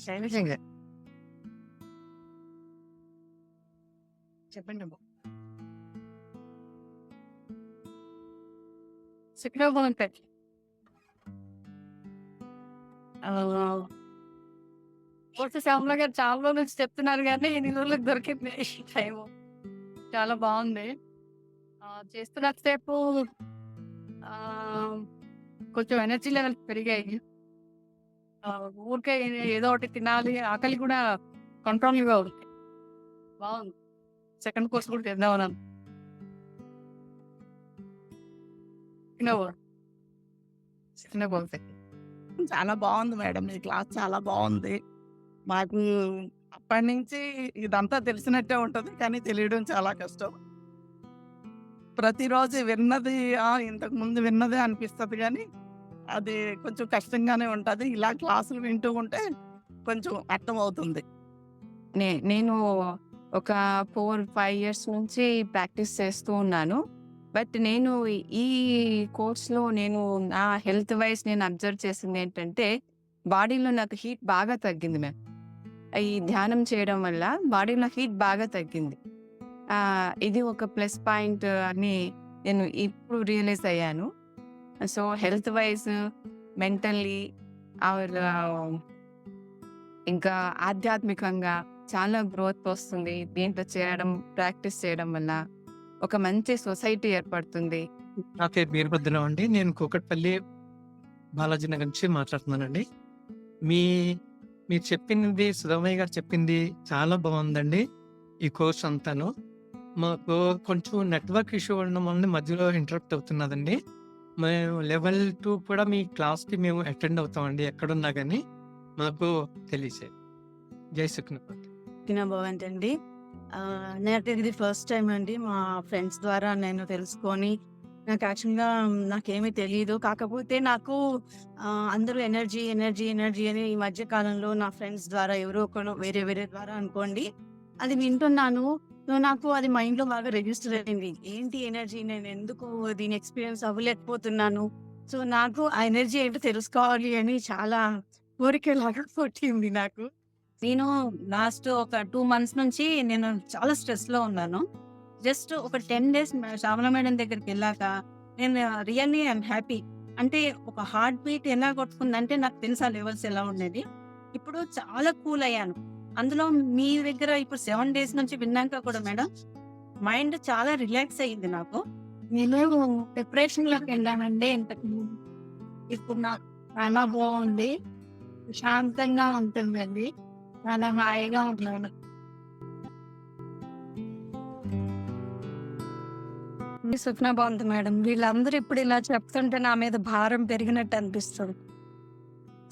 నిజంగా. చెప్పండి అమ్మ. సిగ్నల్ బాగుంటాయి. కోర్సు శ్యామల గారు చాలా రోజుల నుంచి చెప్తున్నారు గానీ, ఇన్ని రోజులకు దొరికింది టైము. చాలా బావుంది. చేస్తున్నంత సేపు ఆహ్, కొంచెం ఎనర్జీ లెవెల్స్ పెరిగాయి. ఊరికే ఏదో ఒకటి తినాలి, ఆకలి కూడా కంట్రోల్‌గా ఉంది. బావుంది. సెకండ్ కోర్స్ కూడా చేద్దామని చిన్నగా బాగుంది. చాలా బావుంది మేడం. మీ క్లాస్ చాలా బావుంది. మాకు అప్పటినుంచి ఇదంతా తెలిసినట్టే ఉంటది. కానీ తెలియడం చాలా కష్టం. ప్రతిరోజు విన్నది ఇంతకుముందు విన్నదే అనిపిస్తది గానీ, అది కొంచెం కష్టంగానే ఉంటది. ఇలా క్లాసులు వింటూ ఉంటే కొంచెం అర్థమవుతుంది. నేను ఒక 4, 5 ఇయర్స్ నుంచి ప్రాక్టీస్ చేస్తూ ఉన్నాను. బట్ నేను ఈ కోర్స్‌లో నా హెల్త్ వైస్ నేను అబ్జర్వ్ చేసిందేంటంటే, బాడీలో నాకు హీట్ బాగా తగ్గింది మ్యామ్. ఈ ధ్యానం చేయడం వల్ల బాడీలో హీట్ బాగా తగ్గింది. ఇది ఒక ప్లస్ పాయింట్ అని నేను ఇప్పుడు రియలైజ్ అయ్యాను. So, health wise, mentally or ఇంకా ఆధ్యాత్మికంగా చాలా గ్రోత్ వస్తుంది. దీంట్లో ప్రాక్టీస్ చేయడం వల్ల ఒక మంచి సొసైటీ ఏర్పడుతుంది. నా పేరు వీరభద్రరావు అండి. నేను కూకట్పల్లి బాలాజీ నగర్ నుంచి మాట్లాడుతున్నానండి. మీ మీరు చెప్పింది సుధమయ్య గారు చెప్పింది చాలా బాగుందండి. ఈ కోర్స్ అంతాను. మాకు కొంచెం నెట్వర్క్ ఇష్యూ ఉండడం వల్ల మధ్యలో ఇంటరప్ట్ అవుతున్నదండి. మేము లెవెల్ 2 కూడా మీ క్లాస్‌కి మేము అటెండ్ అవుతామండి. ఎక్కడున్నా గానీ మాకు తెలియచేయండి. జై సుఖ్నపత్. భవంతండి. నాకు ఇది ఫస్ట్ టైం అండి. మా ఫ్రెండ్స్ ద్వారా నేను తెలుసుకొని, నాకు యాక్చువల్‌గా నాకేమీ తెలీదు. కాకపోతే నాకు అందరూ ఎనర్జీ, ఎనర్జీ, ఎనర్జీ అని ఈ మధ్య కాలంలో నా ఫ్రెండ్స్ ద్వారా ఎవరో ఒకరు వేరే వేరే ద్వారా అనుకోండి, అది వింటున్నాను. నాకు అది మైండ్‌లో బాగా రిజిస్టర్ అయింది. ఏంటి ఎనర్జీ? నేను ఎందుకు దీన్ని ఎక్స్‌పీరియన్స్ అవ్వలేకపోతున్నాను? సో, నాకు ఆ ఎనర్జీ ఏంటో తెలుసుకోవాలి అని చాలా కోరికలాగా పుట్టింది నాకు. నేను లాస్ట్ ఒక 2 మంత్స్ నుంచి నేను చాలా స్ట్రెస్‌లో ఉన్నాను. జస్ట్ ఒక 10 డేస్ శ్యామల మేడం దగ్గరికెళ్ళాక నేను రియల్లీ ఐయామ్ హ్యాపీ. అంటే ఒక హార్ట్ బీట్ ఎలా కొట్టుకుందంటే నాకు తెలుసు ఆ లెవెల్స్ ఎలా ఉండేది. ఇప్పుడు చాలా కూల్ అయ్యాను. అందులో మీ దగ్గర ఇప్పుడు 7 డేస్ నుంచి విన్నాక కూడా మేడం మైండ్ చాలా రిలాక్స్ అయ్యింది నాకు. నేను డిప్రెషన్‌లోకి వెళ్ళానండి ఇంతకుముందు. ఇప్పుడు నాకు చాలా బాగుంది. ప్రశాంతంగా ఉంటుందండి. చాలా హాయిగా ఉన్నాను. సుఖ్నా బాగుంది మేడం. వీళ్ళందరూ ఇప్పుడు ఇలా చెప్తుంటే నా మీద భారం పెరిగినట్టు అనిపిస్తుంది.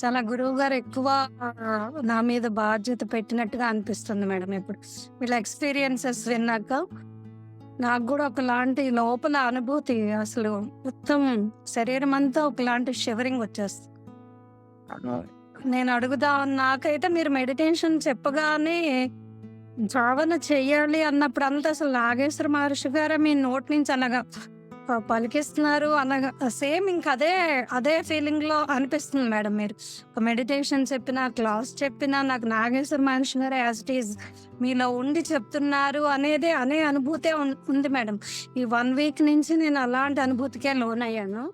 చాలా గురువు గారు ఎక్కువ నా మీద బాధ్యత పెట్టినట్టుగా అనిపిస్తుంది మేడం ఇప్పుడు. వీళ్ళ ఎక్స్‌పీరియన్సెస్ విన్నాక నాకు గూడా ఒకలాంటి లోపల అనుభూతి, అసలు మొత్తం శరీరం అంతా ఒకలాంటి షివరింగ్ వచ్చేస్తుంది. నేను నాకైతే మీరు మెడిటేషన్ చెప్పగానే భావన చెయ్యాలి అన్నప్పుడంతా అసలు నాగేశ్వర మహర్షి గారే మీ నోటి నుంచి అనగా పలికిస్తున్నారు అనగా సేమ్ ఇంక అదే ఫీలింగ్‌లో అనిపిస్తుంది మేడం మీరు. ఒక మెడిటేషన్ చెప్పినా, క్లాస్ చెప్పినా నాకు నాగేశ్వర మహర్షి గారే యాజ్ ఇట్ ఈజ్ మీలో ఉండి చెప్తున్నారు అనే అనుభూతే ఉంది మేడం. ఈ 1 వీక్ నుంచి నేను అలాంటి అనుభూతికే లోనయ్యాను.